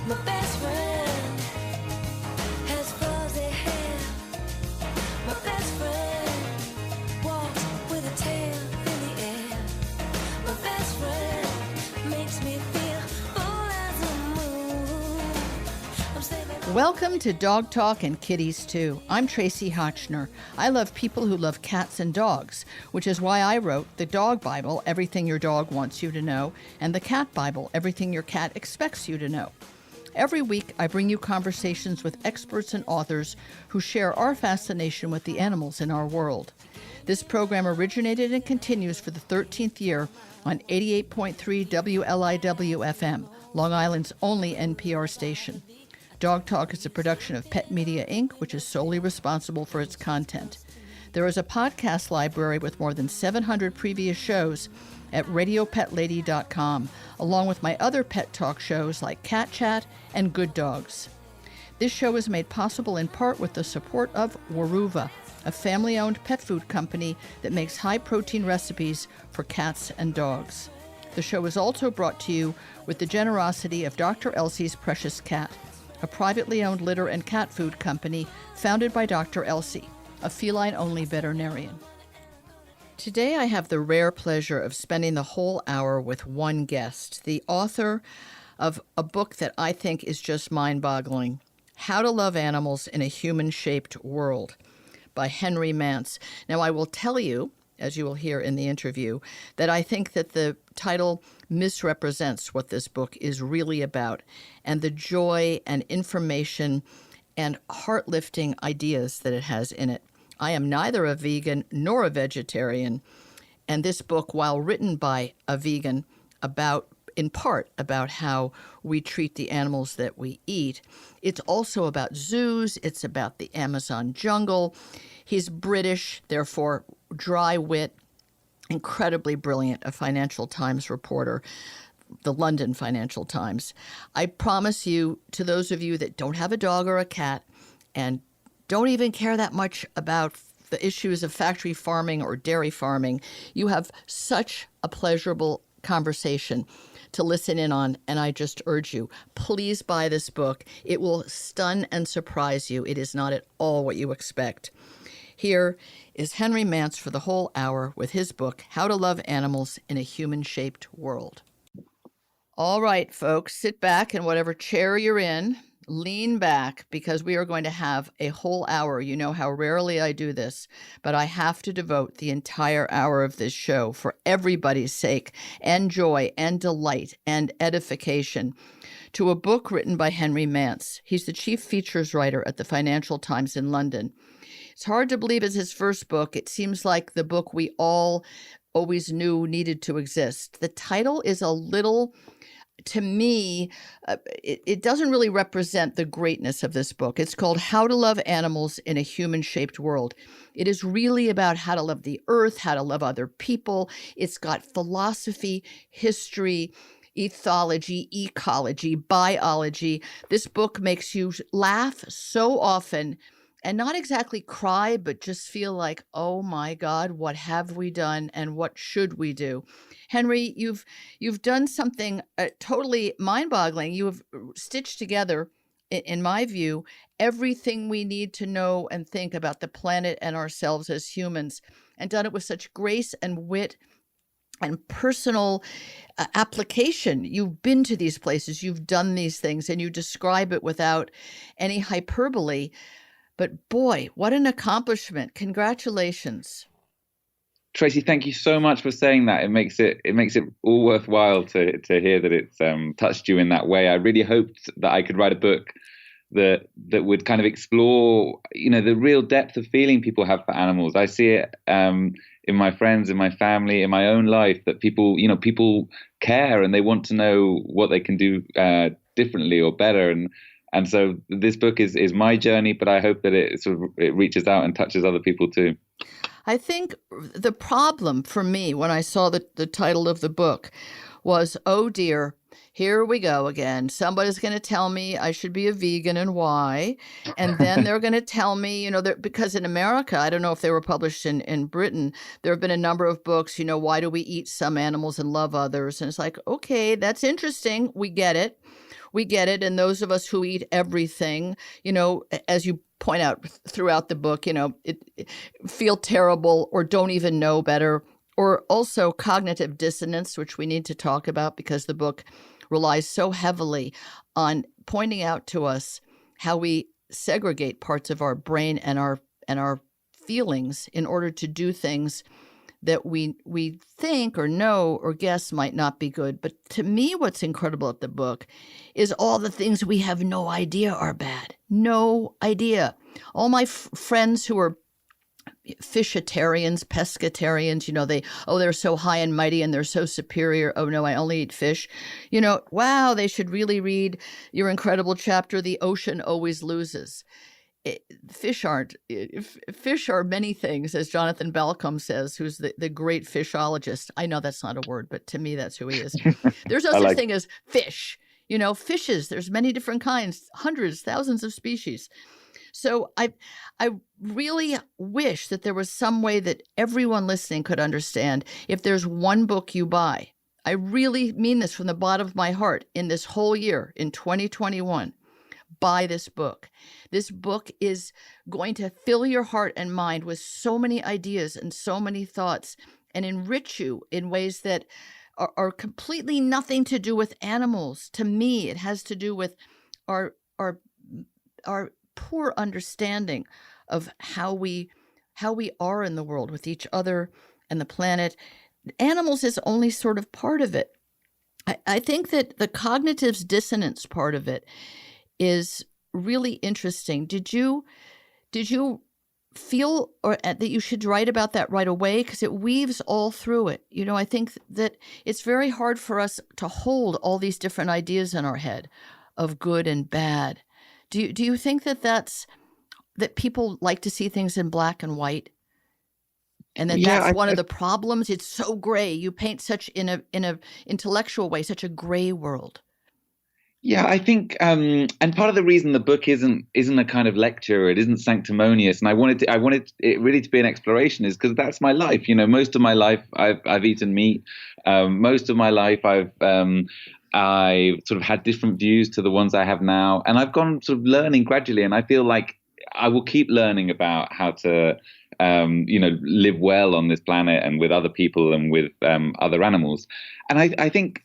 My best friend has fuzzy hair. My best friend walks with a tail in the air. My best friend makes me feel full as a moon. I'm saving. Welcome to Dog Talk and Kitties Too. I'm Tracy Hotchner. I love people who love cats and dogs, which is why I wrote the Dog Bible, Everything Your Dog Wants You to Know, and the Cat Bible, Everything Your Cat Expects You to Know. Every week, I bring you conversations with experts and authors who share our fascination with the animals in our world. This program originated and continues for the 13th year on 88.3 WLIW FM, Long Island's only NPR station. Dog Talk is a production of Pet Media, Inc., which is solely responsible for its content. There is a podcast library with more than 700 previous shows at radiopetlady.com, along with my other pet talk shows like Cat Chat and Good Dogs. This show is made possible in part with the support of Weruva, a family-owned pet food company that makes high-protein recipes for cats and dogs. The show is also brought to you with the generosity of Dr. Elsie's Precious Cat, a privately owned litter and cat food company founded by Dr. Elsie, a feline-only veterinarian. Today I have the rare pleasure of spending the whole hour with one guest, the author of a book that I think is just mind-boggling, How to Love Animals in a Human-Shaped World, by Henry Mance. Now, I will tell you, as you will hear in the interview, that I think that the title misrepresents what this book is really about and the joy and information and heart-lifting ideas that it has in it. I am neither a vegan nor a vegetarian, and this book, while written by a vegan, in part about how we treat the animals that we eat, it's also about zoos, it's about the Amazon jungle. He's British, therefore dry wit, incredibly brilliant, a Financial Times reporter, the London Financial Times. I promise you, to those of you that don't have a dog or a cat and don't even care that much about the issues of factory farming or dairy farming, you have such a pleasurable conversation to listen in on, and I just urge you, please buy this book. It will stun and surprise you. It is not at all what you expect. Here is Henry Mance for the whole hour with his book, How to Love Animals in a Human-Shaped World. All right, folks, sit back in whatever chair you're in. Lean back, because we are going to have a whole hour. You know how rarely I do this, but I have to devote the entire hour of this show for everybody's sake and joy and delight and edification to a book written by Henry Mance. He's the chief features writer at the Financial Times in London. It's hard to believe it's his first book. It seems like the book we all always knew needed to exist. The title is a little... To me, it doesn't really represent the greatness of this book. It's called How to Love Animals in a Human-Shaped World. It is really about how to love the earth, how to love other people. It's got philosophy, history, ethology, ecology, biology. This book makes you laugh so often and not exactly cry, but just feel like, oh my God, what have we done and what should we do? Henry, you've done something totally mind-boggling. You have stitched together, in my view, everything we need to know and think about the planet and ourselves as humans, and done it with such grace and wit and personal application. You've been to these places, you've done these things, and you describe it without any hyperbole. But boy, what an accomplishment. Congratulations. Tracy, thank you so much for saying that. It makes it all worthwhile to hear that it's touched you in that way. I really hoped that I could write a book that would kind of explore, the real depth of feeling people have for animals. I see it in my friends, in my family, in my own life, that people care and they want to know what they can do differently or better. And so this book is my journey, but I hope that it reaches out and touches other people too. I think the problem for me when I saw the title of the book was, oh dear, here we go again. Somebody's going to tell me I should be a vegan and why. And then they're going to tell me, because in America, I don't know if they were published in Britain, there have been a number of books, why do we eat some animals and love others? And it's like, okay, that's interesting. We get it. We get it. And those of us who eat everything, as you point out throughout the book, feel terrible or don't even know better, or also cognitive dissonance, which we need to talk about because the book relies so heavily on pointing out to us how we segregate parts of our brain and our feelings in order to do things that we think or know or guess might not be good. But to me, what's incredible at the book is all the things we have no idea are bad. No idea. All my friends who are fishitarians, pescatarians, they're so high and mighty and they're so superior. Oh no, I only eat fish. Wow, they should really read your incredible chapter, The Ocean Always Loses. Fish are many things, as Jonathan Balcombe says, who's the great fishologist. I know that's not a word, but to me, that's who he is. There's no such thing as fish. Fishes, there's many different kinds, hundreds, thousands of species. So I really wish that there was some way that everyone listening could understand. If there's one book you buy, I really mean this from the bottom of my heart, in this whole year, in 2021, buy this book. This book is going to fill your heart and mind with so many ideas and so many thoughts and enrich you in ways that are completely nothing to do with animals. To me, it has to do with our poor understanding of how we are in the world with each other and the planet. Animals is only sort of part of it. I think that the cognitive dissonance part of it is really interesting. Did you feel that you should write about that right away? Because it weaves all through it. I think that it's very hard for us to hold all these different ideas in our head of good and bad. Do you think that people like to see things in black and white? And that's one of the problems. It's so gray. You paint such in a intellectual way, such a gray world. Yeah, I think, and part of the reason the book isn't a kind of lecture, it isn't sanctimonious, and I wanted it really to be an exploration, is because that's my life. Most of my life I've eaten meat. Most of my life I've sort of had different views to the ones I have now, and I've gone sort of learning gradually, and I feel like I will keep learning about how to live well on this planet and with other people and with other animals. And I think,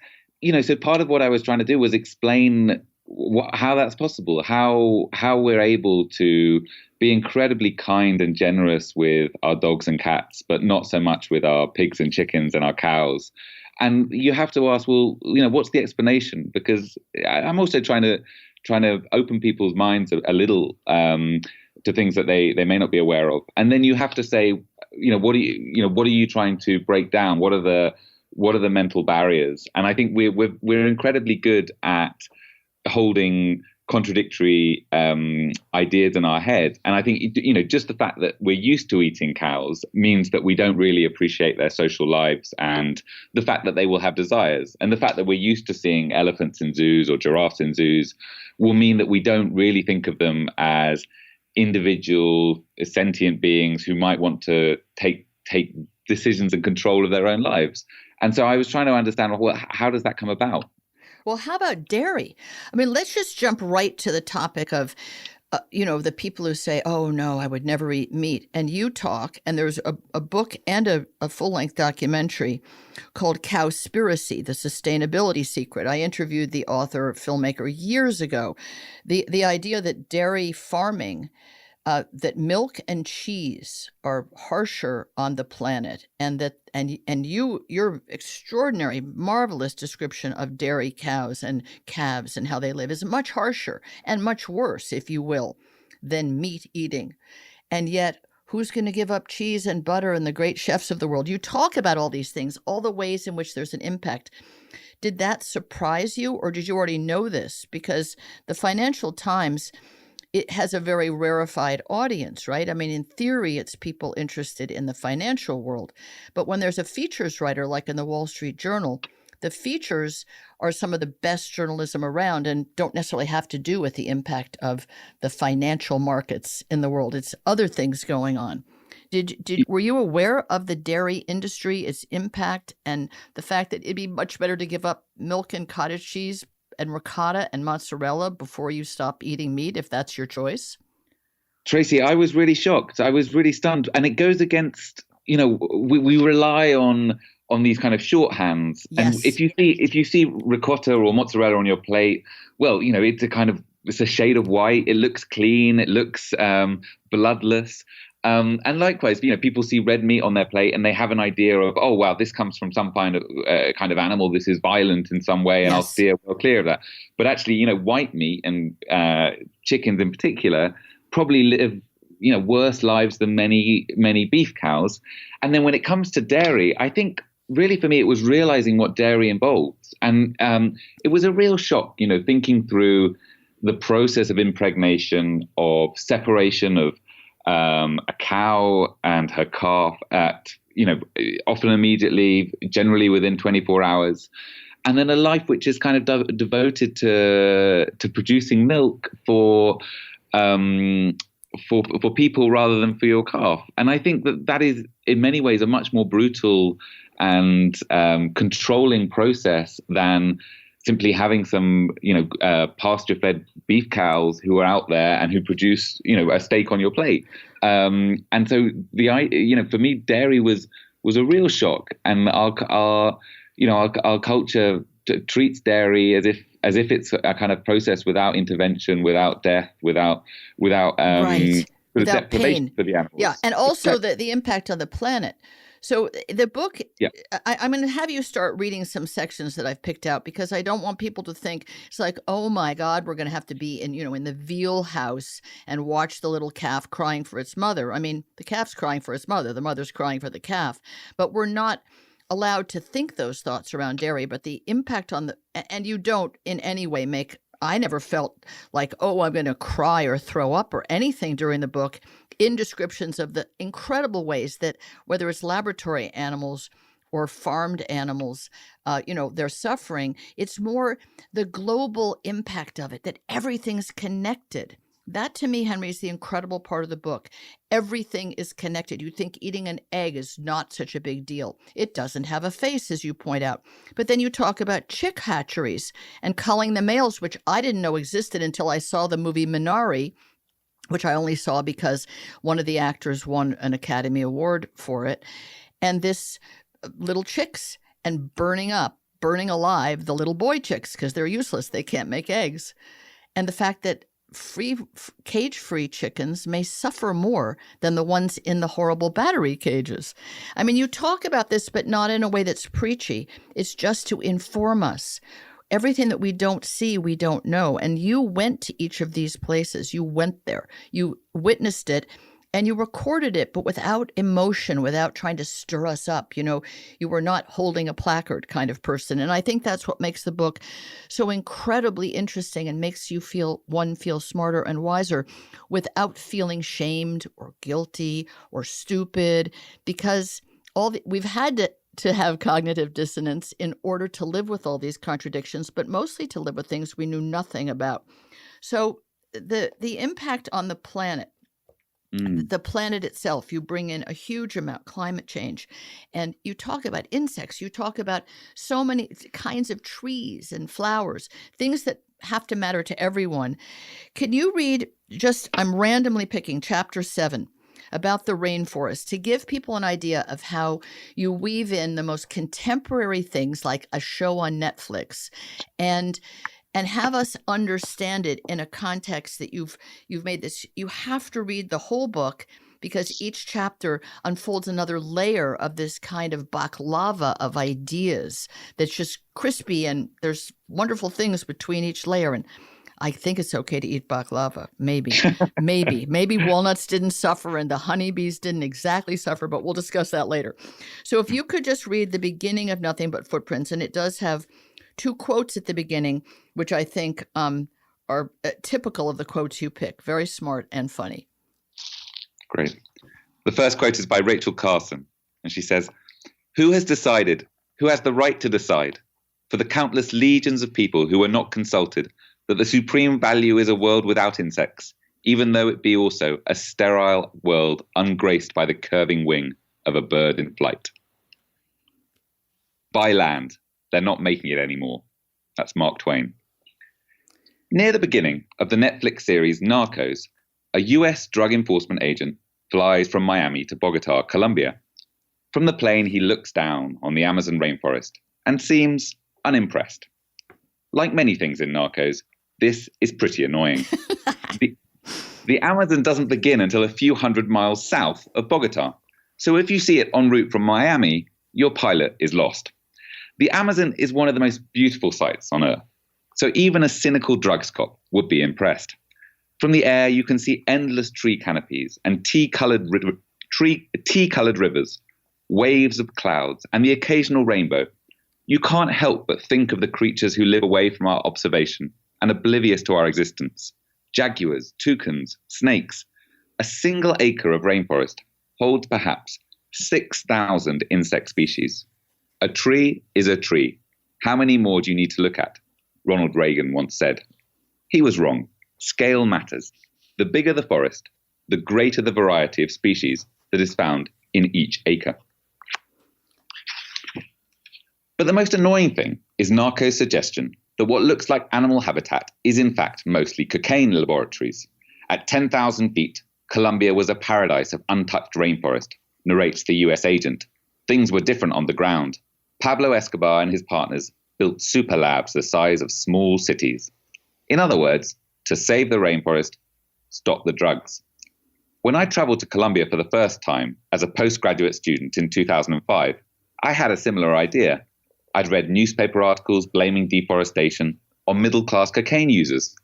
so part of what I was trying to do was explain how that's possible, how we're able to be incredibly kind and generous with our dogs and cats, but not so much with our pigs and chickens and our cows. And you have to ask, well, what's the explanation? Because I'm also trying to open people's minds a little to things that they may not be aware of. And then you have to say, what are you trying to break down? What are the mental barriers? And I think we're incredibly good at holding contradictory ideas in our head. And I think, just the fact that we're used to eating cows means that we don't really appreciate their social lives and the fact that they will have desires. And the fact that we're used to seeing elephants in zoos or giraffes in zoos will mean that we don't really think of them as individual sentient beings who might want to take decisions and control of their own lives. And so I was trying to understand, well, how does that come about? Well, how about dairy? I mean, let's just jump right to the topic of, the people who say, oh, no, I would never eat meat. And you talk, and there's a book and a full-length documentary called Cowspiracy, The Sustainability Secret. I interviewed the author, filmmaker years ago. The idea that dairy farming, that milk and cheese are harsher on the planet, and your extraordinary, marvelous description of dairy cows and calves and how they live is much harsher and much worse, if you will, than meat eating. And yet, who's going to give up cheese and butter and the great chefs of the world? You talk about all these things, all the ways in which there's an impact. Did that surprise you, or did you already know this? Because the Financial Times, it has a very rarefied audience, right? I mean, in theory, it's people interested in the financial world. But when there's a features writer, like in the Wall Street Journal, the features are some of the best journalism around and don't necessarily have to do with the impact of the financial markets in the world. It's other things going on. Were you aware of the dairy industry, its impact, and the fact that it'd be much better to give up milk and cottage cheese and ricotta and mozzarella before you stop eating meat, if that's your choice? Tracy, I was really shocked. I was really stunned, and it goes against. We rely on these kind of shorthands, and Yes. if you see ricotta or mozzarella on your plate, well, it's a shade of white. It looks clean. It looks bloodless. And likewise, people see red meat on their plate and they have an idea of, oh, wow, this comes from some kind of animal. This is violent in some way, and I'll Yes. steer well clear of that. But actually, white meat and chickens in particular probably live, worse lives than many, many beef cows. And then when it comes to dairy, I think really for me, it was realizing what dairy involves. And it was a real shock, thinking through the process of impregnation, of separation of a cow and her calf at, often immediately, generally within 24 hours. And then a life which is kind of devoted to producing milk for people rather than for your calf. And I think that is in many ways a much more brutal and controlling process than simply having some, pasture-fed beef cows who are out there and who produce, a steak on your plate. And so for me, dairy was a real shock, and our culture treats dairy as if it's a kind of process without intervention, without death, without Right. Without deprivation pain. for the animals. Yeah, and also the impact on the planet. So the book, Yeah. I'm going to have you start reading some sections that I've picked out, because I don't want people to think it's like, oh my God, we're going to have to be in the veal house and watch the little calf crying for its mother. I mean, the calf's crying for its mother, the mother's crying for the calf, but we're not allowed to think those thoughts around dairy. But the impact on and you don't in any way I never felt like, oh, I'm going to cry or throw up or anything during the book, in descriptions of the incredible ways that, whether it's laboratory animals or farmed animals, they're suffering. It's more the global impact of it, that everything's connected. That, to me, Henry, is the incredible part of the book. Everything is connected. You think eating an egg is not such a big deal. It doesn't have a face, as you point out. But then you talk about chick hatcheries and culling the males, which I didn't know existed until I saw the movie Minari, which I only saw because one of the actors won an Academy Award for it. And this little chicks, and burning alive the little boy chicks, because they're useless. They can't make eggs. And the fact that cage-free chickens may suffer more than the ones in the horrible battery cages. I mean, you talk about this, but not in a way that's preachy. It's just to inform us. Everything that we don't see, we don't know. And you went to each of these places. You went there. You witnessed it, and you recorded it, but without emotion, without trying to stir us up. You were not holding a placard kind of person. And I think that's what makes the book so incredibly interesting and makes you feel smarter and wiser without feeling shamed or guilty or stupid, because we've had to have cognitive dissonance in order to live with all these contradictions, but mostly to live with things we knew nothing about. So the impact on the planet, the planet itself, you bring in a huge amount, climate change, and you talk about insects, you talk about so many kinds of trees and flowers, things that have to matter to everyone. Can you read I'm randomly picking chapter 7 about the rainforest to give people an idea of how you weave in the most contemporary things like a show on Netflix and have us understand it in a context that you've made this. You have to read the whole book, because each chapter unfolds another layer of this kind of baklava of ideas that's just crispy, and there's wonderful things between each layer. And I think it's okay to eat baklava. Maybe walnuts didn't suffer and the honeybees didn't exactly suffer, but we'll discuss that later. So if you could just read the beginning of Nothing But Footprints, and it does have 2 quotes at the beginning, which I think are typical of the quotes you pick. Very smart and funny. Great. The first quote is by Rachel Carson, and she says, "Who has decided? Who has the right to decide? For the countless legions of people who were not consulted, that the supreme value is a world without insects, even though it be also a sterile world ungraced by the curving wing of a bird in flight." By land. They're not making it anymore. That's Mark Twain. Near the beginning of the Netflix series Narcos, a US drug enforcement agent flies from Miami to Bogota, Colombia. From the plane, he looks down on the Amazon rainforest and seems unimpressed. Like many things in Narcos, this is pretty annoying. The Amazon doesn't begin until a few hundred miles south of Bogota. So if you see it en route from Miami, your pilot is lost. The Amazon is one of the most beautiful sights on Earth. So even a cynical drugs cop would be impressed. From the air, you can see endless tree canopies and tea-colored rivers, waves of clouds, and the occasional rainbow. You can't help but think of the creatures who live away from our observation and oblivious to our existence. Jaguars, toucans, snakes. A single acre of rainforest holds perhaps 6,000 insect species. A tree is a tree. How many more do you need to look at? Ronald Reagan once said. He was wrong. Scale matters. The bigger the forest, the greater the variety of species that is found in each acre. But the most annoying thing is Narco's suggestion that what looks like animal habitat is in fact mostly cocaine laboratories. At 10,000 feet, Colombia was a paradise of untouched rainforest, narrates the US agent. Things were different on the ground. Pablo Escobar and his partners built super labs the size of small cities. In other words, to save the rainforest, stop the drugs. When I traveled to Colombia for the first time as a postgraduate student in 2005, I had a similar idea. I'd read newspaper articles blaming deforestation on middle-class cocaine users.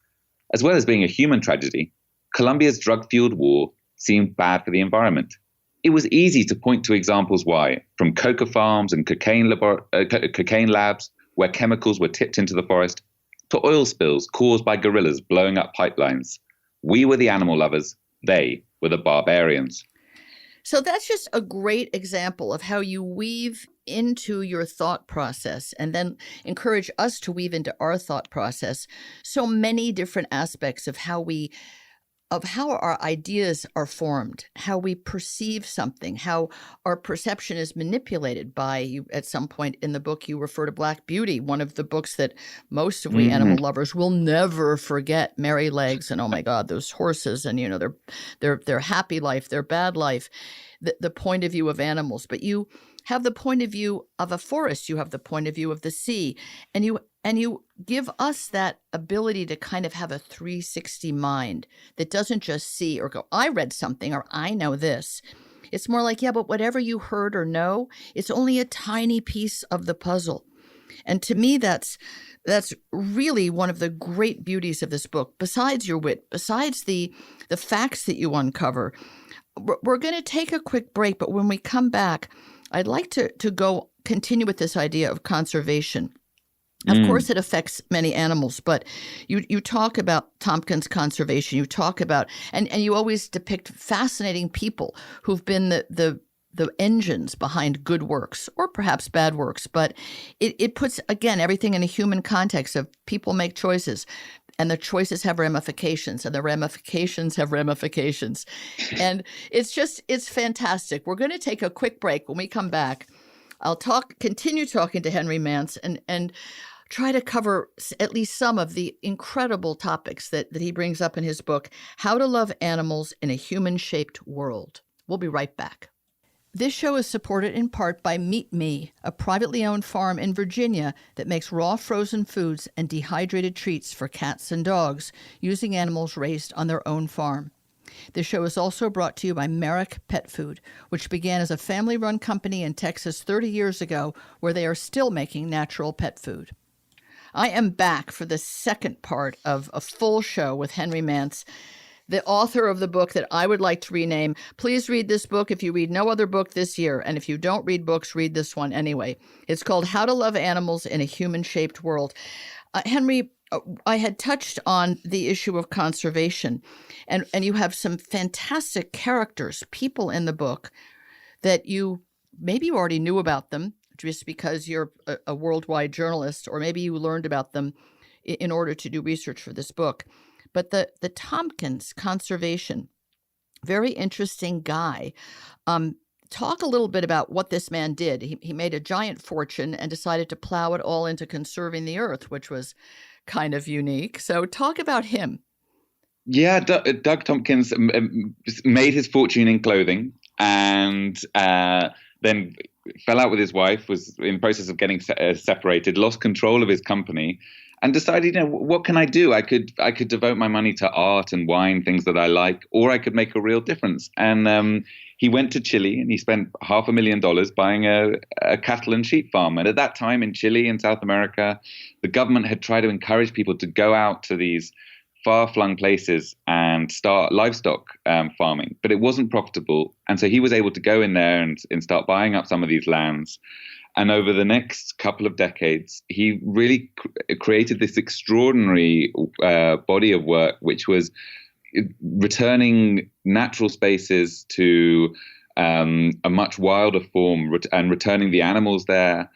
As well as being a human tragedy, Colombia's drug-fueled war seemed bad for the environment. It was easy to point to examples why, from coca farms and cocaine labs where chemicals were tipped into the forest, to oil spills caused by guerrillas blowing up pipelines. We were the animal lovers, they were the barbarians. So that's just a great example of how you weave into your thought process and then encourage us to weave into our thought process so many different aspects of how our ideas are formed, how we perceive something, how our perception is manipulated by you. At some point in the book, you refer to Black Beauty, one of the books that most of we animal lovers will never forget. Mary Legs and oh my God, those horses and their happy life, their bad life, the point of view of animals. But you have the point of view of a forest, you have the point of view of the sea, and you give us that ability to kind of have a 360 mind that doesn't just see or go, I read something or I know this. It's more like, yeah, but whatever you heard or know, it's only a tiny piece of the puzzle. And to me, that's really one of the great beauties of this book, besides your wit, besides the facts that you uncover. We're going to take a quick break, but when we come back, I'd like to continue with this idea of conservation. Of course, it affects many animals, but you talk about Tompkins conservation. You talk about, and you always depict fascinating people who've been the engines behind good works or perhaps bad works. But it puts, again, everything in a human context of people make choices. And the choices have ramifications, and the ramifications have ramifications. And it's fantastic. We're going to take a quick break. When we come back, I'll continue talking to Henry Mance and try to cover at least some of the incredible topics that he brings up in his book, How to Love Animals in a Human-Shaped World. We'll be right back. This show is supported in part by Meet Me, a privately owned farm in Virginia that makes raw frozen foods and dehydrated treats for cats and dogs using animals raised on their own farm. This show is also brought to you by Merrick Pet Food, which began as a family-run company in Texas 30 years ago, where they are still making natural pet food. I am back for the second part of a full show with Henry Mance, the author of the book that I would like to rename. Please read this book if you read no other book this year. And if you don't read books, read this one anyway. It's called How to Love Animals in a Human-Shaped World. Henry, I had touched on the issue of conservation, and you have some fantastic characters, people in the book that maybe you already knew about them just because you're a worldwide journalist, or maybe you learned about them in order to do research for this book. But the Tompkins conservation, very interesting guy. Talk a little bit about what this man did. He made a giant fortune and decided to plow it all into conserving the earth, which was kind of unique. So talk about him. Yeah, Doug Tompkins made his fortune in clothing, and then fell out with his wife, was in the process of getting separated, lost control of his company, and decided, what can I do? I could devote my money to art and wine, things that I like, or I could make a real difference. And he went to Chile and he spent $500,000 buying a cattle and sheep farm. And at that time in Chile in South America, the government had tried to encourage people to go out to these far-flung places and start livestock farming, but it wasn't profitable. And so he was able to go in there and start buying up some of these lands. And over the next couple of decades, he really created this extraordinary body of work, which was returning natural spaces to a much wilder form and returning the animals there.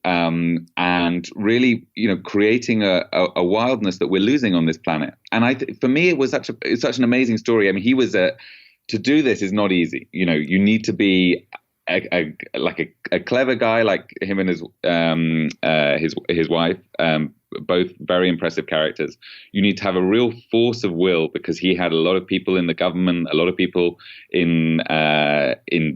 And really, creating a wildness that we're losing on this planet. And for me, it's such an amazing story. I mean, to do this is not easy. You need to be a clever guy like him and his wife, both very impressive characters. You need to have a real force of will, because he had a lot of people in the government, a lot of people in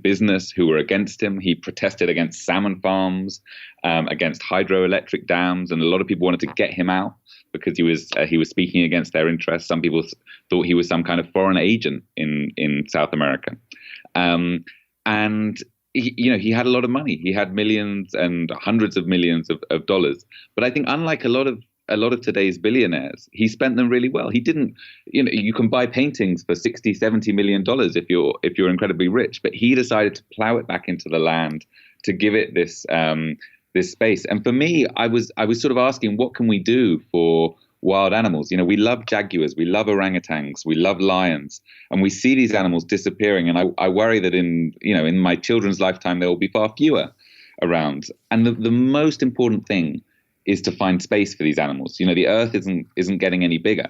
business who were against him. He protested against salmon farms, against hydroelectric dams, and a lot of people wanted to get him out because he was speaking against their interests. Some people thought he was some kind of foreign agent in South America, and he had a lot of money. He had millions and hundreds of millions of dollars. But I think, unlike a lot of today's billionaires, he spent them really well. He didn't, you can buy paintings for $60-70 million if you're incredibly rich, but he decided to plow it back into the land, to give it this space. And for me, I was sort of asking, what can we do for wild animals? We love jaguars, we love orangutans, we love lions, and we see these animals disappearing. And I worry that in my children's lifetime, there will be far fewer around. And the most important thing is to find space for these animals. The earth isn't getting any bigger.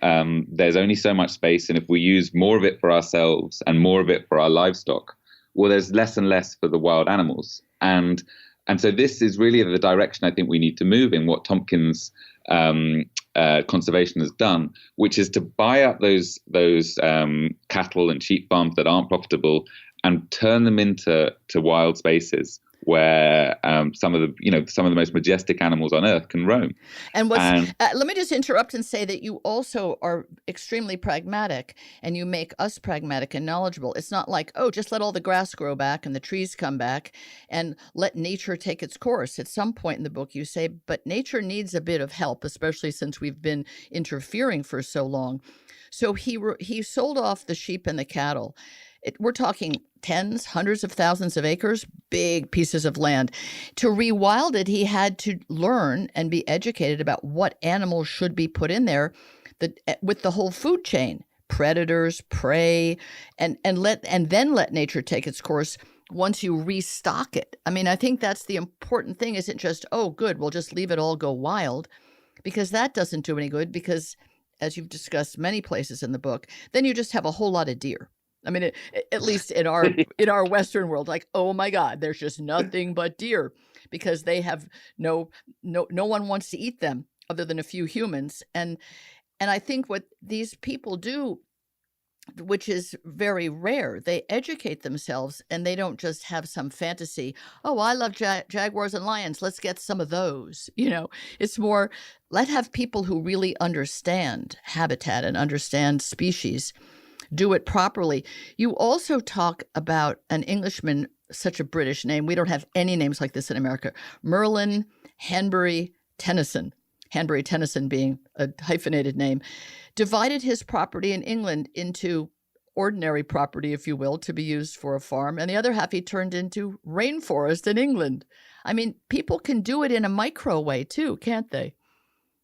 There's only so much space. And if we use more of it for ourselves and more of it for our livestock, well, there's less and less for the wild animals. And so this is really the direction I think we need to move in, what Tompkins conservation has done, which is to buy up those cattle and sheep farms that aren't profitable and turn them into wild spaces where some of the most majestic animals on earth can roam. And let me just interrupt and say that you also are extremely pragmatic, and you make us pragmatic and knowledgeable. It's not like, just let all the grass grow back and the trees come back and let nature take its course. At some point in the book, you say, but nature needs a bit of help, especially since we've been interfering for so long. So he sold off the sheep and the cattle. We're talking tens, hundreds of thousands of acres, big pieces of land. To rewild it, he had to learn and be educated about what animals should be put in there with the whole food chain, predators, prey, and then let nature take its course once you restock it. I mean, I think that's the important thing. Isn't just, good, we'll just leave it all go wild, because that doesn't do any good, because as you've discussed many places in the book, then you just have a whole lot of deer. I mean, at least in our Western world, like, oh my God, there's just nothing but deer, because they have no one wants to eat them other than a few humans. And I think what these people do, which is very rare, they educate themselves, and they don't just have some fantasy. Oh, I love jaguars and lions, let's get some of those. It's more, let's have people who really understand habitat and understand species do it properly. You also talk about an Englishman, such a British name. We don't have any names like this in America. Merlin Hanbury Tennyson. Hanbury Tennyson being a hyphenated name, divided his property in England into ordinary property, if you will, to be used for a farm, and the other half he turned into rainforest in England. I mean, people can do it in a micro way too, can't they?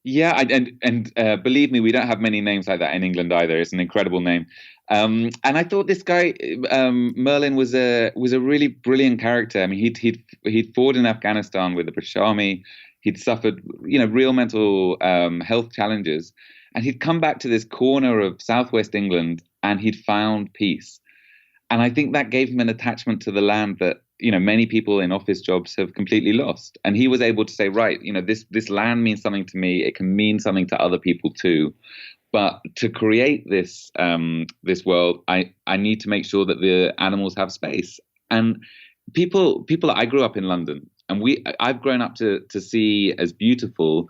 Yeah, and believe me, we don't have many names like that in England either. It's an incredible name. And I thought this guy Merlin was a really brilliant character. I mean, he'd fought in Afghanistan with the British Army. He'd suffered real mental health challenges, and he'd come back to this corner of southwest England, and he'd found peace. And I think that gave him an attachment to the land that many people in office jobs have completely lost. And he was able to say, right, this land means something to me. It can mean something to other people too. But to create this world, I need to make sure that the animals have space. And people, I grew up in London, and I've grown up to see as beautiful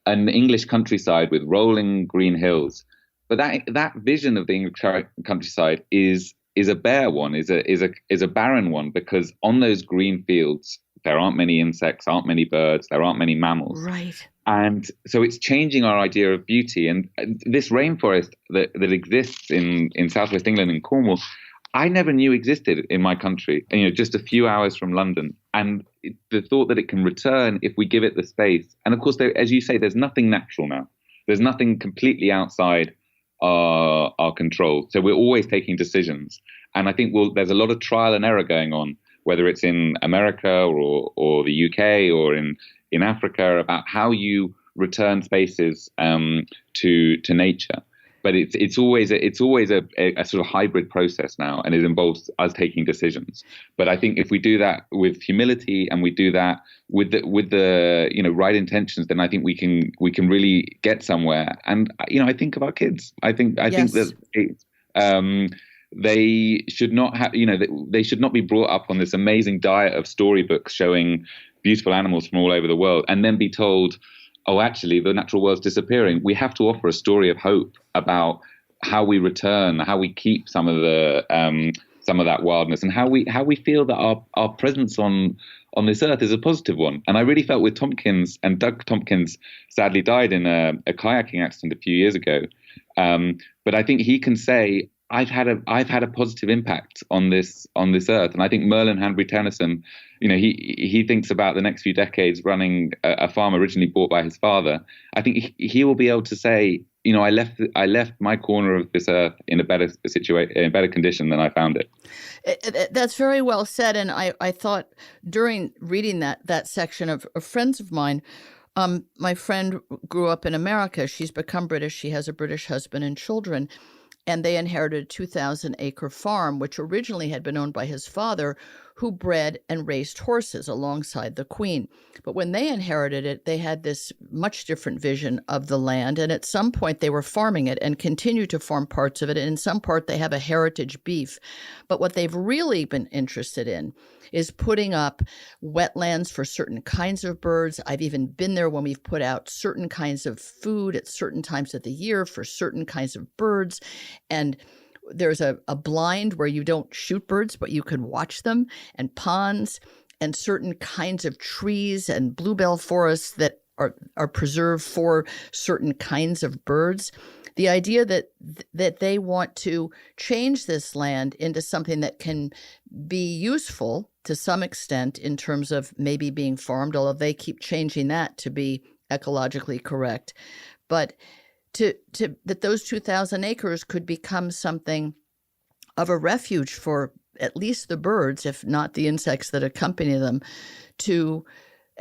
an English countryside with rolling green hills. But that vision of the English countryside is a bare one, is a barren one, because on those green fields there aren't many insects, aren't many birds, there aren't many mammals. Right. And so it's changing our idea of beauty. And this rainforest that exists in southwest England, in Cornwall, I never knew existed in my country, just a few hours from London. And the thought that it can return if we give it the space. And of course, as you say, there's nothing natural now. There's nothing completely outside our control. So we're always taking decisions. And I think there's a lot of trial and error going on, whether it's in America or the UK or in Africa, about how you return spaces to nature. But it's always a sort of hybrid process now, and it involves us taking decisions. But I think if we do that with humility, and we do that with the right intentions, then I think we can really get somewhere. And I think of our kids. I think that they should not have they should not be brought up on this amazing diet of storybooks showing beautiful animals from all over the world, and then be told, oh, actually, the natural world's disappearing. We have to offer a story of hope about how we return, how we keep some of that wildness, and how we feel that our presence on this earth is a positive one. And I really felt with Tompkins, and Doug Tompkins sadly died in a kayaking accident a few years ago. But I think he can say, I've had a positive impact on this earth. And I think Merlin Hanbury Tennyson, he thinks about the next few decades running a farm originally bought by his father. I think he will be able to say, I left my corner of this earth in a better condition than I found it. That's very well said. And I thought during reading that section of friends of mine, my friend grew up in America. She's become British. She has a British husband and children. And they inherited a 2,000-acre farm, which originally had been owned by his father, who bred and raised horses alongside the Queen. But when they inherited it, they had this much different vision of the land. And at some point, they were farming it and continue to farm parts of it. And in some part, they have a heritage beef. But what they've really been interested in is putting up wetlands for certain kinds of birds. I've even been there when we've put out certain kinds of food at certain times of the year for certain kinds of birds. And there's a blind where you don't shoot birds, but you can watch them, and ponds and certain kinds of trees and bluebell forests that are preserved for certain kinds of birds. The idea that they want to change this land into something that can be useful to some extent in terms of maybe being farmed, although they keep changing that to be ecologically correct. But that those 2,000 acres could become something of a refuge for at least the birds, if not the insects that accompany them,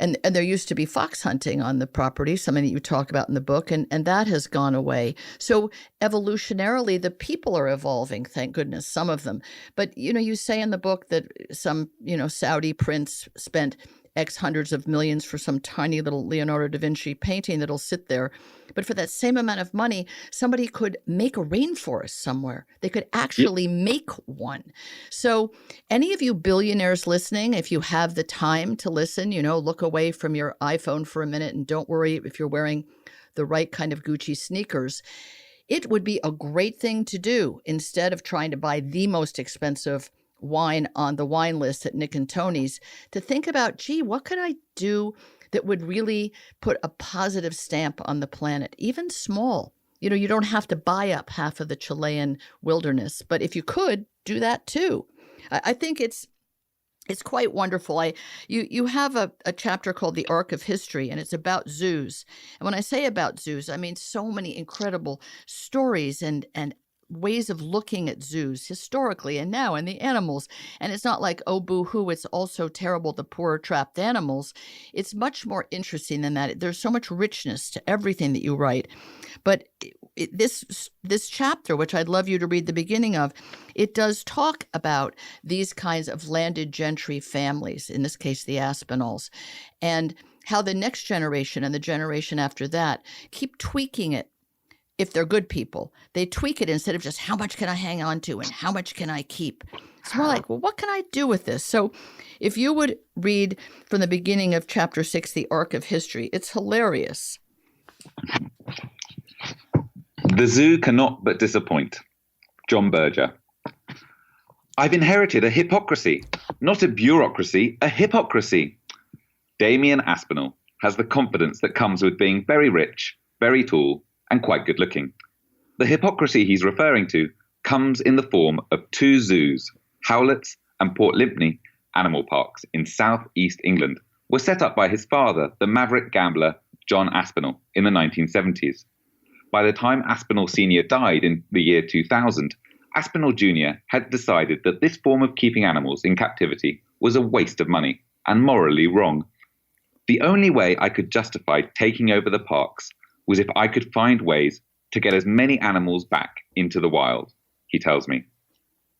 and there used to be fox hunting on the property, something that you talk about in the book, and that has gone away. So evolutionarily, the people are evolving, thank goodness, some of them. But, you say in the book that some, Saudi prince spent X hundreds of millions for some tiny little Leonardo da Vinci painting that'll sit there. But for that same amount of money, somebody could make a rainforest somewhere. They could actually make one. So any of you billionaires listening, if you have the time to listen, look away from your iPhone for a minute and don't worry if you're wearing the right kind of Gucci sneakers. It would be a great thing to do instead of trying to buy the most expensive wine on the wine list at Nick and Tony's, to think about, what could I do that would really put a positive stamp on the planet, even small. You don't have to buy up half of the Chilean wilderness, but if you could, do that too. I think it's quite wonderful. You have a chapter called The Arc of History, and it's about zoos. And when I say about zoos, I mean so many incredible stories and ways of looking at zoos historically and now, and the animals. And it's not like, oh, boo-hoo, it's all so terrible, the poor trapped animals. It's much more interesting than that. There's so much richness to everything that you write. But this chapter, which I'd love you to read the beginning of, it does talk about these kinds of landed gentry families, in this case, the Aspinalls, and how the next generation and the generation after that keep tweaking it. If they're good people, they tweak it instead of just how much can I hang on to and how much can I keep. It's more like, well, what can I do with this? So if you would read from the beginning of chapter 6, The Arc of History, it's hilarious. The zoo cannot but disappoint. John Berger. I've inherited a hypocrisy, not a bureaucracy, a hypocrisy. Damien Aspinall has the confidence that comes with being very rich, very tall, and quite good looking. The hypocrisy he's referring to comes in the form of 2 zoos, Howlett's and Port Lympne animal parks in southeast England, were set up by his father, the maverick gambler John Aspinall, in the 1970s. By the time Aspinall Sr. died in the year 2000, Aspinall Jr. had decided that this form of keeping animals in captivity was a waste of money and morally wrong. The only way I could justify taking over the parks was if I could find ways to get as many animals back into the wild, he tells me.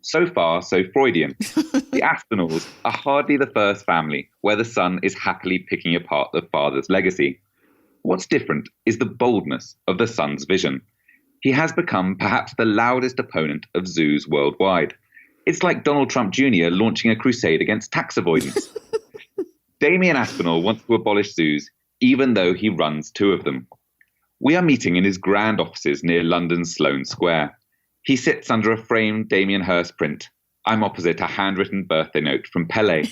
So far, so Freudian. The Aspinalls are hardly the first family where the son is happily picking apart the father's legacy. What's different is the boldness of the son's vision. He has become perhaps the loudest opponent of zoos worldwide. It's like Donald Trump Jr. launching a crusade against tax avoidance. Damien Aspinall wants to abolish zoos, even though he runs 2 of them. We are meeting in his grand offices near London's Sloane Square. He sits under a framed Damien Hirst print. I'm opposite a handwritten birthday note from Pele.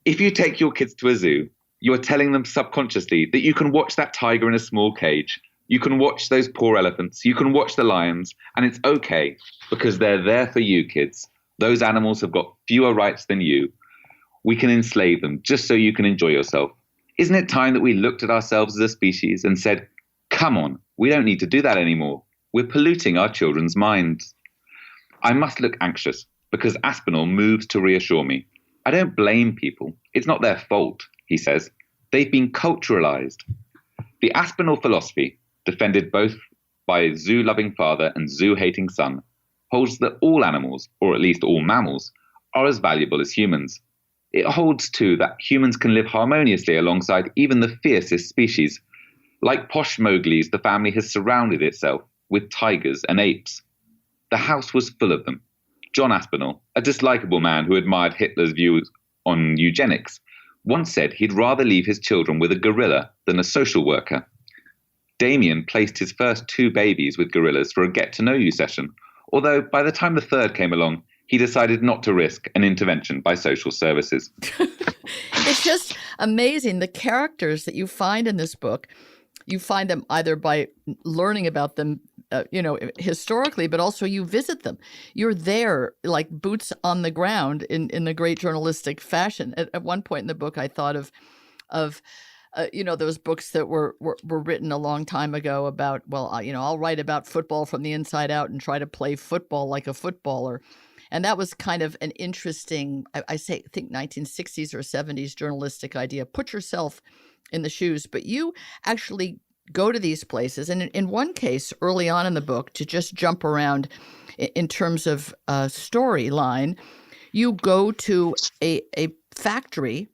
If you take your kids to a zoo, you are telling them subconsciously that you can watch that tiger in a small cage. You can watch those poor elephants. You can watch the lions. And it's okay because they're there for you, kids. Those animals have got fewer rights than you. We can enslave them just so you can enjoy yourself. Isn't it time that we looked at ourselves as a species and said, come on, we don't need to do that anymore. We're polluting our children's minds. I must look anxious because Aspinall moves to reassure me. I don't blame people. It's not their fault, he says. They've been culturalized. The Aspinall philosophy, defended both by a zoo-loving father and zoo-hating son, holds that all animals, or at least all mammals, are as valuable as humans. It holds, too, that humans can live harmoniously alongside even the fiercest species. Like posh Mowgli's, the family has surrounded itself with tigers and apes. The house was full of them. John Aspinall, a dislikable man who admired Hitler's views on eugenics, once said he'd rather leave his children with a gorilla than a social worker. Damien placed his first 2 babies with gorillas for a get-to-know-you session, although by the time the 3rd came along, he decided not to risk an intervention by social services. It's just amazing. The characters that you find in this book, you find them either by learning about them, historically, but also you visit them. You're there like boots on the ground in the great journalistic fashion. At one point in the book, I thought of those books that were written a long time ago about, I'll write about football from the inside out and try to play football like a footballer. And that was kind of an interesting, I think 1960s or 70s journalistic idea. Put yourself in the shoes. But you actually go to these places. And in one case, early on in the book, to just jump around in terms of storyline, you go to a factory,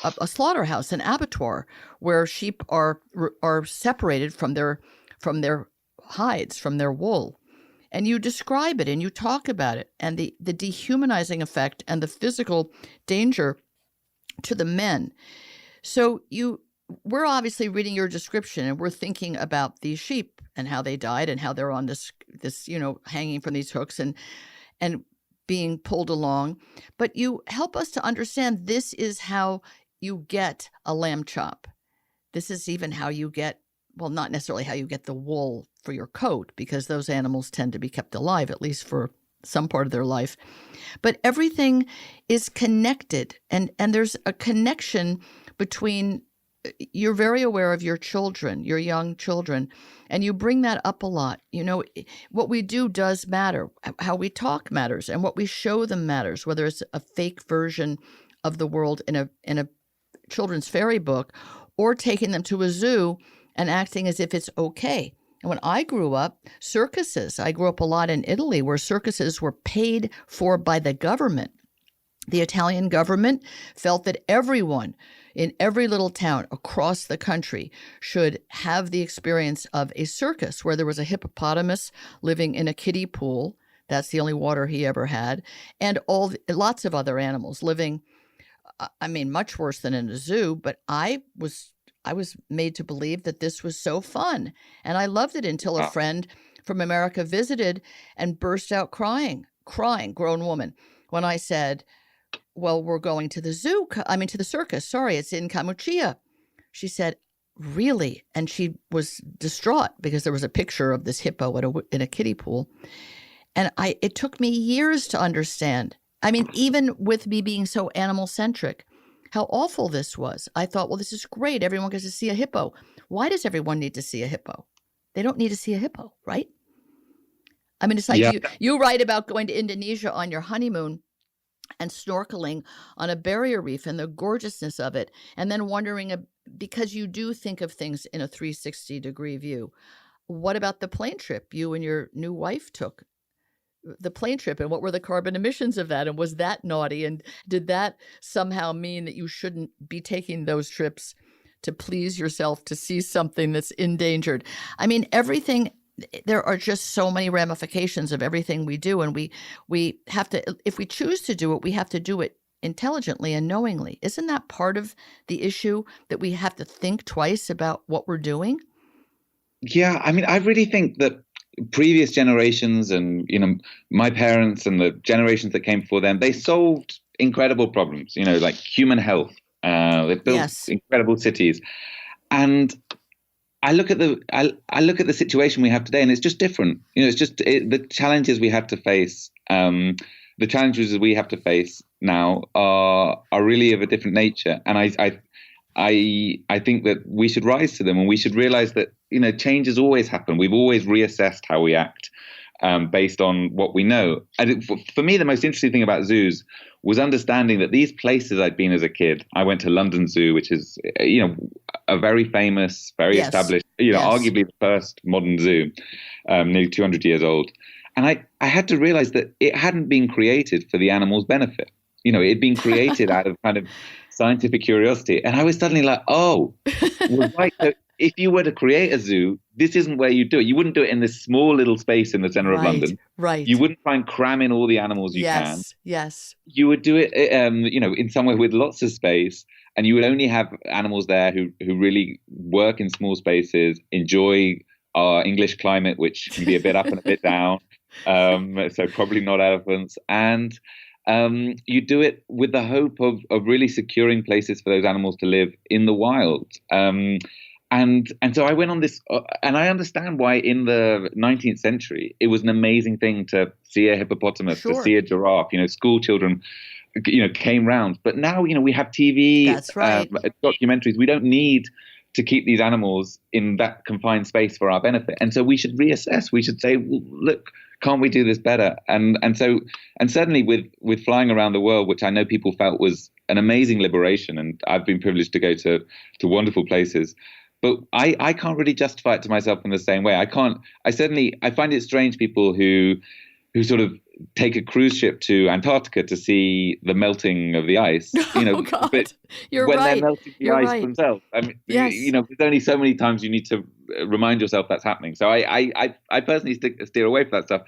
a slaughterhouse, an abattoir, where sheep are separated from their hides, from their wool. And you describe it and you talk about it and the dehumanizing effect and the physical danger to the men. So we're obviously reading your description and we're thinking about these sheep and how they died and how they're on this hanging from these hooks and being pulled along. But you help us to understand this is how you get a lamb chop. This is even how you get, well, not necessarily how you get the wool for your coat, because those animals tend to be kept alive, at least for some part of their life. But everything is connected, and there's a connection between you're very aware of your children, your young children, and you bring that up a lot. What we do does matter. How we talk matters, and what we show them matters, whether it's a fake version of the world in a children's fairy book, or taking them to a zoo and acting as if it's okay. And when I grew up, I grew up a lot in Italy, where circuses were paid for by the government. The Italian government felt that everyone in every little town across the country should have the experience of a circus where there was a hippopotamus living in a kiddie pool. That's the only water he ever had. And lots of other animals living, much worse than in a zoo. But I was made to believe that this was so fun. And I loved it until a friend from America visited and burst out crying, grown woman, when I said, well, we're going to the to the circus. Sorry, it's in Camucia. She said, really? And she was distraught because there was a picture of this hippo in a kiddie pool. And it took me years to understand. Even with me being so animal-centric, how awful this was. I thought, well, this is great. Everyone gets to see a hippo. Why does everyone need to see a hippo? They don't need to see a hippo, right? It's like you write about going to Indonesia on your honeymoon and snorkeling on a barrier reef and the gorgeousness of it, and then wondering, because you do think of things in a 360-degree view, what about the plane trip you and your new wife took? The plane trip, and what were the carbon emissions of that? And was that naughty? And did that somehow mean that you shouldn't be taking those trips to please yourself, to see something that's endangered? Everything. There are just so many ramifications of everything we do, and we have to, if we choose to do it, we have to do it intelligently and knowingly. Isn't that part of the issue, that we have to think twice about what we're doing? Yeah, I really think that previous generations and, my parents and the generations that came before them, they solved incredible problems, like human health. They built incredible cities. And I look at the situation we have today, and it's just different. It's just the challenges we have to face. The challenges we have to face now are really of a different nature, and I think that we should rise to them, and we should realize that changes always happen. We've always reassessed how we act based on what we know. And for me, the most interesting thing about zoos was understanding that these places I'd been as a kid. I went to London Zoo, which is a very famous, very established, arguably the first modern zoo, nearly 200 years old. And I had to realize that it hadn't been created for the animals' benefit. It had been created out of kind of scientific curiosity. And I was suddenly like, oh, well, right. So if you were to create a zoo, this isn't where you do it. You wouldn't do it in this small little space in the center of London. Right. You wouldn't try and cram in all the animals you can. Yes. You would do it, in somewhere with lots of space, and you would only have animals there who really work in small spaces, enjoy our English climate, which can be a bit up and a bit down. So probably not elephants. And you do it with the hope of really securing places for those animals to live in the wild. And so I went on this, and I understand why in the 19th century it was an amazing thing to see a hippopotamus, to see a giraffe. School children, came round. But now, we have TV, that's right, documentaries. We don't need to keep these animals in that confined space for our benefit. And so we should reassess. We should say, well, look, can't we do this better? And certainly with flying around the world, which I know people felt was an amazing liberation, and I've been privileged to go to wonderful places. But I can't really justify it to myself in the same way. I find it strange, people who sort of take a cruise ship to Antarctica to see the melting of the ice. God. But You're when right. they're melting the ice themselves. Yes. There's only so many times you need to remind yourself that's happening. So I personally steer away from that stuff.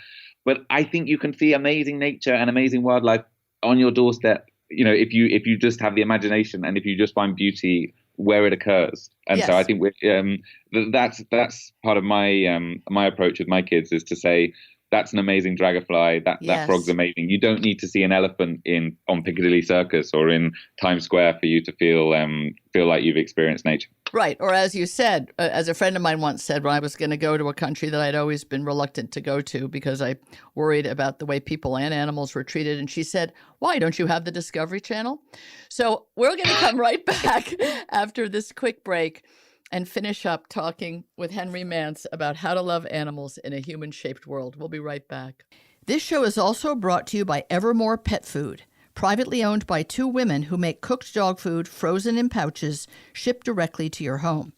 But I think you can see amazing nature and amazing wildlife on your doorstep. If you just have the imagination, and if you just find beauty where it occurs. And so I think that's part of my approach with my kids, is to say, that's an amazing dragonfly. That frog's amazing. You don't need to see an elephant on Piccadilly Circus or in Times Square for you to feel like you've experienced nature. Right. Or as you said, as a friend of mine once said, when I was going to go to a country that I'd always been reluctant to go to because I worried about the way people and animals were treated. And she said, why don't you have the Discovery Channel? So we're going to come right back after this quick break and finish up talking with Henry Mance about how to love animals in a human-shaped world. We'll be right back. This show is also brought to you by Evermore Pet Food, privately owned by two women who make cooked dog food frozen in pouches shipped directly to your home.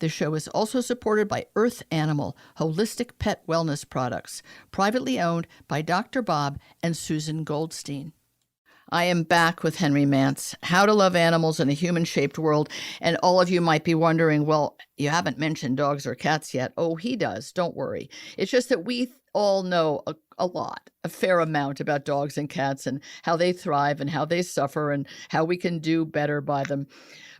The show is also supported by Earth Animal, holistic pet wellness products, privately owned by Dr. Bob and Susan Goldstein. I am back with Henry Mance, How to Love Animals in a Human-Shaped World. And all of you might be wondering, well, you haven't mentioned dogs or cats yet. Oh, he does. Don't worry. It's just that we all know a fair amount about dogs and cats and how they thrive and how they suffer and how we can do better by them.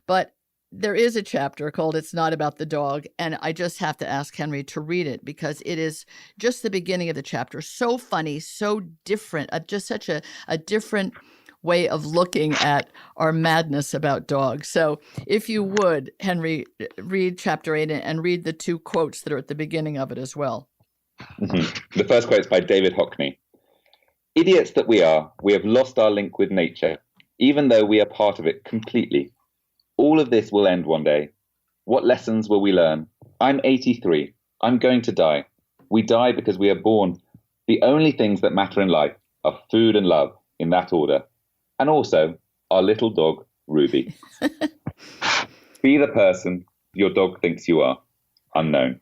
But there is a chapter called It's Not About the Dog, and I just have to ask Henry to read it because it is just the beginning of the chapter. So funny, so different, just such a different way of looking at our madness about dogs. So if you would, Henry, read chapter 8 and read the two quotes that are at the beginning of it as well. The first quote is by David Hockney. Idiots that we are, we have lost our link with nature, even though we are part of it completely. All of this will end one day. What lessons will we learn? I'm 83. I'm going to die. We die because we are born. The only things that matter in life are food and love, in that order. And also, our little dog, Ruby. Be the person your dog thinks you are. Unknown.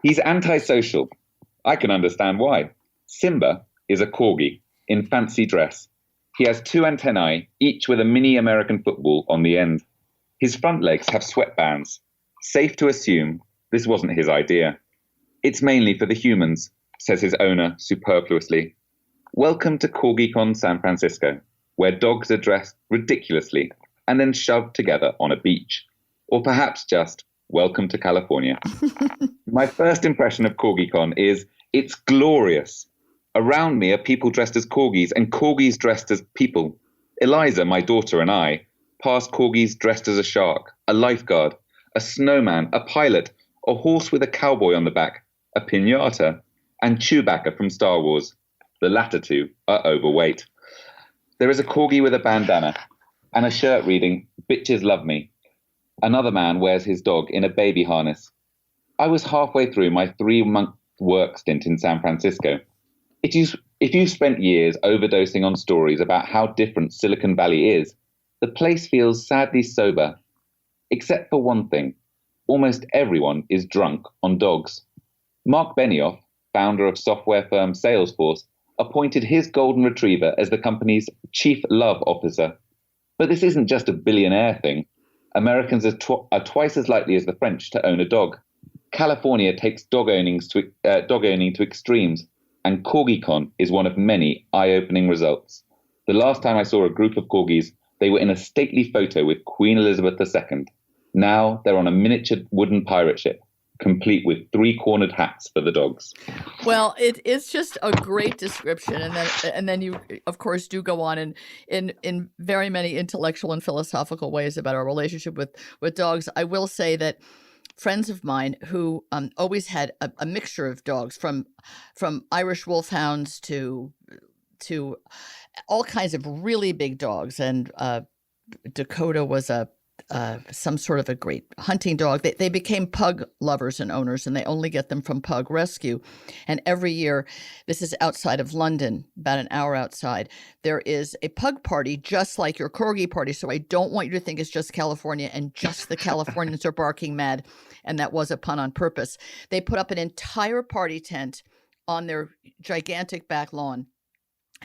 He's antisocial. I can understand why. Simba is a corgi in fancy dress. He has two antennae, each with a mini American football on the end. His front legs have sweatbands. Safe to assume this wasn't his idea. It's mainly for the humans, says his owner superfluously. Welcome to CorgiCon San Francisco, where dogs are dressed ridiculously and then shoved together on a beach. Or perhaps just welcome to California. My first impression of CorgiCon is it's glorious. Around me are people dressed as corgis and corgis dressed as people. Eliza, my daughter, and I pass corgis dressed as a shark, a lifeguard, a snowman, a pilot, a horse with a cowboy on the back, a piñata, and Chewbacca from Star Wars. The latter two are overweight. There is a corgi with a bandana and a shirt reading, "Bitches love me." Another man wears his dog in a baby harness. I was halfway through my 3-month work stint in San Francisco. If you've spent years overdosing on stories about how different Silicon Valley is, the place feels sadly sober. Except for one thing. Almost everyone is drunk on dogs. Mark Benioff, founder of software firm Salesforce, appointed his golden retriever as the company's chief love officer. But this isn't just a billionaire thing. Americans are twice as likely as the French to own a dog. California takes dog owning to extremes, and CorgiCon is one of many eye-opening results. The last time I saw a group of corgis, they were in a stately photo with Queen Elizabeth II. Now they're on a miniature wooden pirate ship, complete with 3-cornered hats for the dogs. Well, it's just a great description, and then you, of course, do go on in very many intellectual and philosophical ways about our relationship with dogs. I will say that friends of mine who always had a mixture of dogs, from Irish wolfhounds to all kinds of really big dogs, and Dakota was some sort of a great hunting dog. They became pug lovers and owners, and they only get them from Pug Rescue. And every year, this is outside of London, about an hour outside, there is a pug party just like your corgi party. So I don't want you to think it's just California and just the Californians are barking mad. And that was a pun on purpose. They put up an entire party tent on their gigantic back lawn.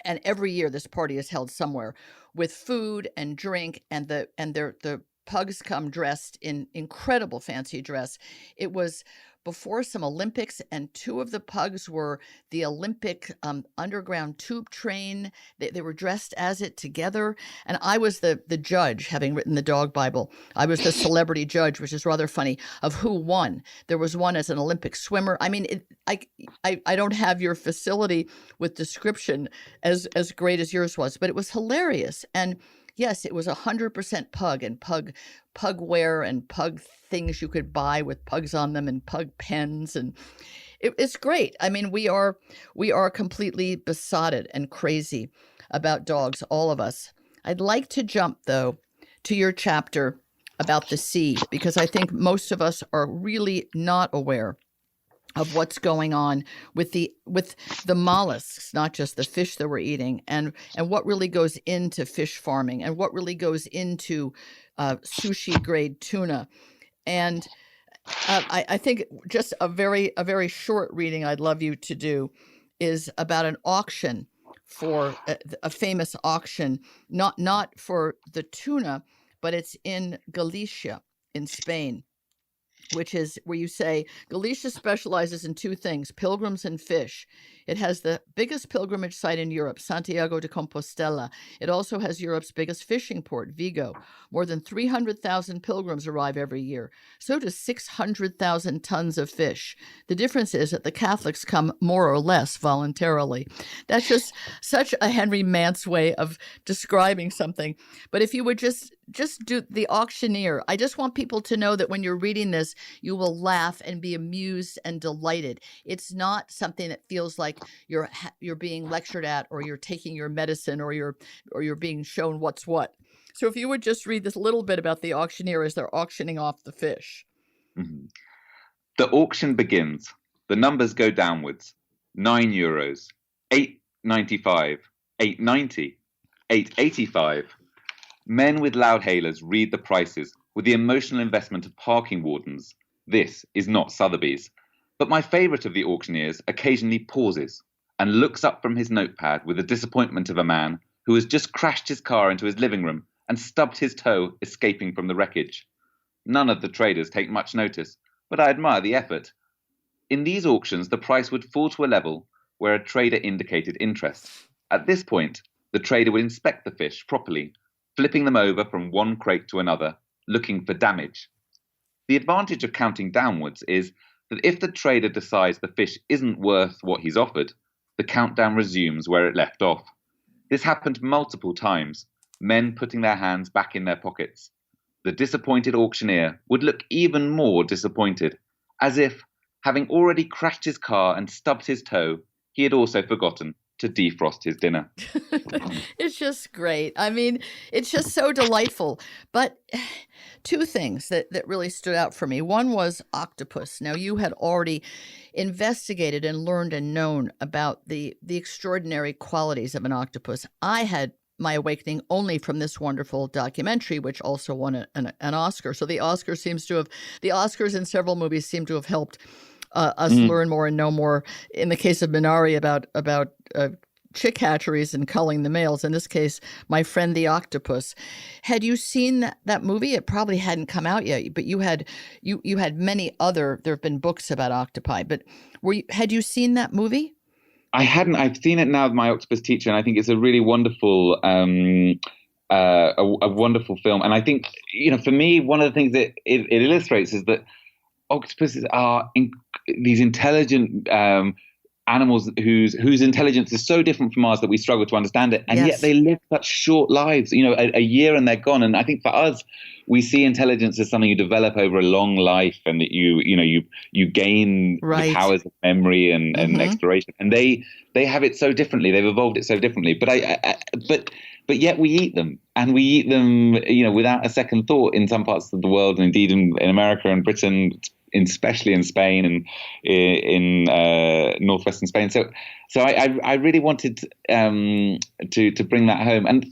And every year this party is held somewhere with food and drink, and the pugs come dressed in incredible fancy dress. It was before some Olympics, and 2 of the pugs were the Olympic underground tube train. They were dressed as it together. And I was the judge, having written the dog Bible. I was the celebrity judge, which is rather funny, of who won. There was one as an Olympic swimmer. I mean, I don't have your facility with description as great as yours was, but it was hilarious. And Yes, it was 100% pug and pug wear and pug things you could buy with pugs on them and pug pens, and it's great. I mean, we are completely besotted and crazy about dogs, all of us. I'd like to jump though to your chapter about the sea, because I think most of us are really not aware of what's going on with the mollusks, not just the fish that we're eating, and what really goes into fish farming, and what really goes into sushi grade tuna. And I think just a very short reading I'd love you to do is about an auction, for a famous auction, not for the tuna, but it's in Galicia in Spain, which is where you say Galicia specializes in two things: pilgrims and fish. It has the biggest pilgrimage site in Europe, Santiago de Compostela. It also has Europe's biggest fishing port, Vigo. More than 300,000 pilgrims arrive every year. So does 600,000 tons of fish. The difference is that the Catholics come more or less voluntarily. That's just such a Henry Mance way of describing something. But if you would just do the auctioneer, I just want people to know that when you're reading this, you will laugh and be amused and delighted. It's not something that feels like you're being lectured at, or you're taking your medicine, or you're being shown what's what. So if you would just read this little bit about the auctioneer as they're auctioning off the fish. Mhm. The auction begins. The numbers go downwards. €9, €8.95, €8.90, €8.85. Men with loud hailers read the prices with the emotional investment of parking wardens. This is not Sotheby's. But my favourite of the auctioneers occasionally pauses and looks up from his notepad with the disappointment of a man who has just crashed his car into his living room and stubbed his toe escaping from the wreckage. None of the traders take much notice, but I admire the effort. In these auctions, the price would fall to a level where a trader indicated interest. At this point, the trader would inspect the fish properly, flipping them over from one crate to another, looking for damage. The advantage of counting downwards is that if the trader decides the fish isn't worth what he's offered, the countdown resumes where it left off. This happened multiple times, men putting their hands back in their pockets. The disappointed auctioneer would look even more disappointed, as if, having already crashed his car and stubbed his toe, he had also forgotten to defrost his dinner. It's just great. I mean, it's just so delightful. But two things that really stood out for me. One was octopus. Now, you had already investigated and learned and known about the extraordinary qualities of an octopus. I had my awakening only from this wonderful documentary, which also won an Oscar. So the Oscars in several movies seem to have helped us learn more and know more. In the case of Minari, about chick hatcheries and culling the males. In this case, My Friend the Octopus. Had you seen that movie? It probably hadn't come out yet, but you had many other. There have been books about octopi, but had you seen that movie? I hadn't. I've seen it now with my octopus teacher, and I think it's a really wonderful, a wonderful film. And I think, for me, one of the things that it illustrates is that octopuses are these intelligent animals whose intelligence is so different from ours that we struggle to understand it, and yet they live such short lives. A year and they're gone. And I think for us, we see intelligence as something you develop over a long life, and that you gain the powers of memory and exploration. And they have it so differently. They've evolved it so differently. But yet we eat them, and we eat them, without a second thought in some parts of the world, and indeed in America and Britain, especially in Spain and in northwestern Spain. So I really wanted to bring that home. And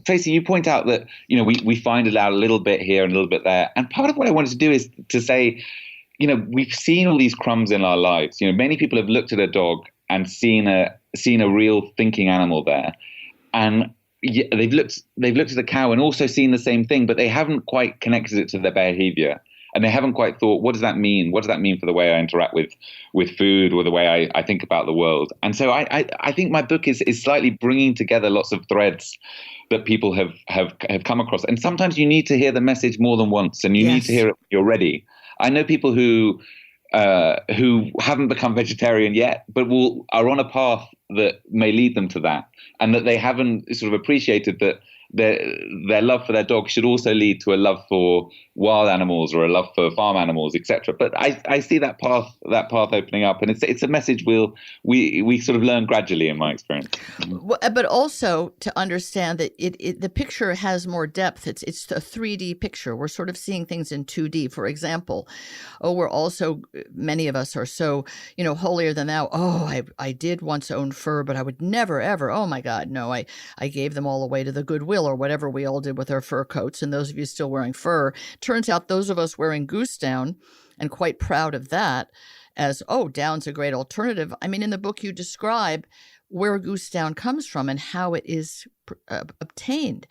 Tracy, you point out that we find it out a little bit here and a little bit there. And part of what I wanted to do is to say, we've seen all these crumbs in our lives. Many people have looked at a dog and seen a real thinking animal there, and they've looked at the cow and also seen the same thing, but they haven't quite connected it to their behavior. And they haven't quite thought, what does that mean? What does that mean for the way I interact with food, or the way I think about the world? And so I think my book is slightly bringing together lots of threads that people have come across. And sometimes you need to hear the message more than once, and you need to hear it when you're ready. I know people who haven't become vegetarian yet, but are on a path that may lead them to that, and that they haven't sort of appreciated that their love for their dog should also lead to a love for wild animals or a love for farm animals, etc. But I see that path opening up, and it's a message we sort of learn gradually, in my experience. But also to understand that the picture has more depth. It's a 3D picture. We're sort of seeing things in 2D. For example, we're also, many of us are so, holier than thou. Oh, I did once own fur, but I would never ever. Oh my God, no! I gave them all away to the Goodwill or whatever we all did with our fur coats. And those of you still wearing fur, turns out those of us wearing goose down and quite proud of that as, down's a great alternative. I mean, in the book you describe where goose down comes from and how it is obtained.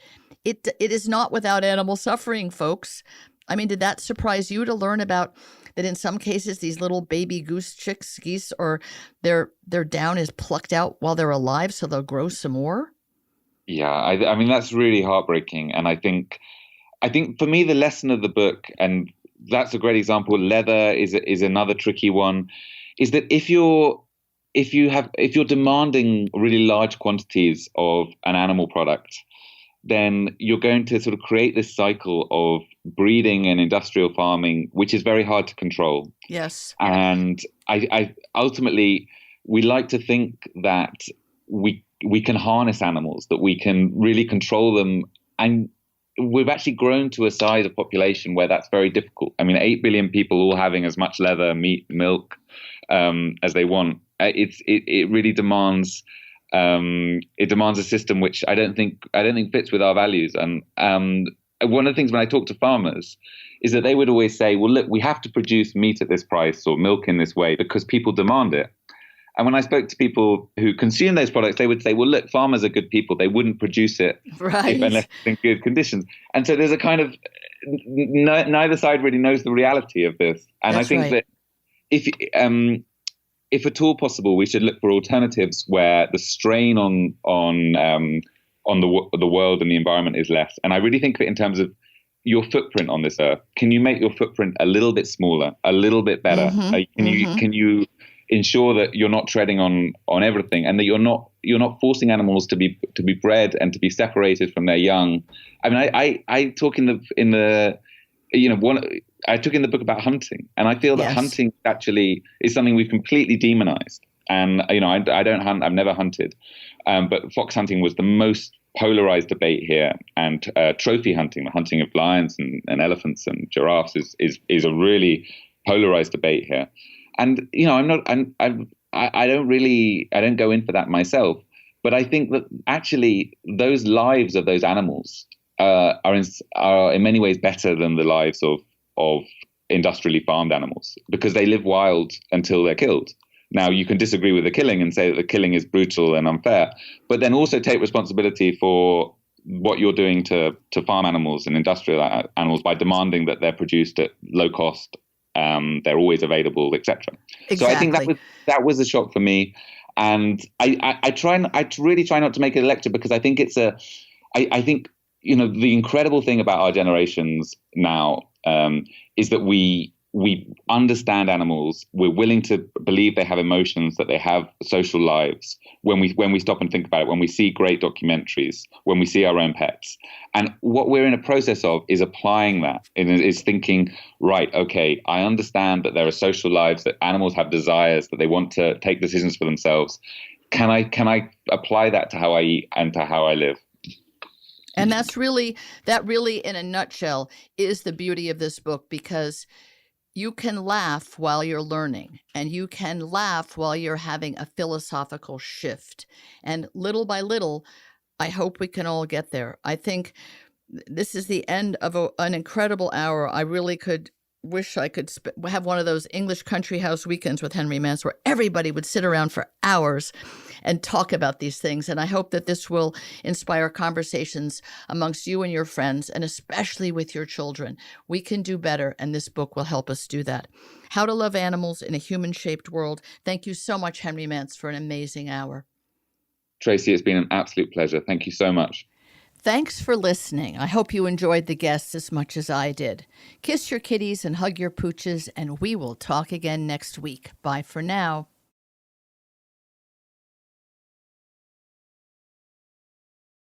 It is not without animal suffering, folks. I mean, did that surprise you to learn about that in some cases these little baby geese, or their down is plucked out while they're alive so they'll grow some more? Yeah, I mean, that's really heartbreaking. And I think for me, the lesson of the book, and that's a great example, leather is another tricky one, is that if you're demanding really large quantities of an animal product, then you're going to sort of create this cycle of breeding and industrial farming, which is very hard to control. Yes. And I ultimately, we like to think that we can harness animals, that we can really control them. And we've actually grown to a size of population where that's very difficult. I mean, 8 billion people all having as much leather, meat, milk as they want. It really demands a system which I don't think fits with our values. And one of the things when I talk to farmers is that they would always say, well, look, we have to produce meat at this price or milk in this way because people demand it. And when I spoke to people who consume those products, they would say, well, look, farmers are good people. They wouldn't produce it unless it's in good conditions. And so there's a kind of neither side really knows the reality of this. And I think that if at all possible, we should look for alternatives where the strain on the world and the environment is less. And I really think of it in terms of your footprint on this earth. Can you make your footprint a little bit smaller, a little bit better? Can you ensure that you're not treading on everything, and that you're not forcing animals to be bred and to be separated from their young? I mean, I talk in the book about hunting, and I feel that hunting actually is something we've completely demonized. And I don't hunt. I've never hunted, but fox hunting was the most polarized debate here, and trophy hunting, the hunting of lions and elephants and giraffes, is a really polarized debate here. And I don't go in for that myself, but I think that actually those lives of those animals are in many ways better than the lives of industrially farmed animals, because they live wild until they're killed. Now, you can disagree with the killing and say that the killing is brutal and unfair, but then also take responsibility for what you're doing to farm animals and industrial animals by demanding that they're produced at low cost. They're always available, etc. Exactly. So I think that was a shock for me, and I really try not to make it a lecture, because I think I think the incredible thing about our generations now is that we understand animals. We're willing to believe they have emotions, that they have social lives when we stop and think about it, when we see great documentaries, when we see our own pets. And what we're in a process of is applying that, is thinking, right, okay, I understand that there are social lives, that animals have desires, that they want to take decisions for themselves. Can I apply that to how I eat and to how I live? And that really, in a nutshell, is the beauty of this book, because you can laugh while you're learning, and you can laugh while you're having a philosophical shift. And little by little, I hope we can all get there. I think this is the end of an incredible hour. I really wish I could have one of those English country house weekends with Henry Mance where everybody would sit around for hours and talk about these things. And I hope that this will inspire conversations amongst you and your friends, and especially with your children. We can do better, and this book will help us do that. How to Love Animals in a Human-Shaped World. Thank you so much, Henry Mance, for an amazing hour. Tracy, it's been an absolute pleasure. Thank you so much. Thanks for listening. I hope you enjoyed the guests as much as I did. Kiss your kitties and hug your pooches, and we will talk again next week. Bye for now.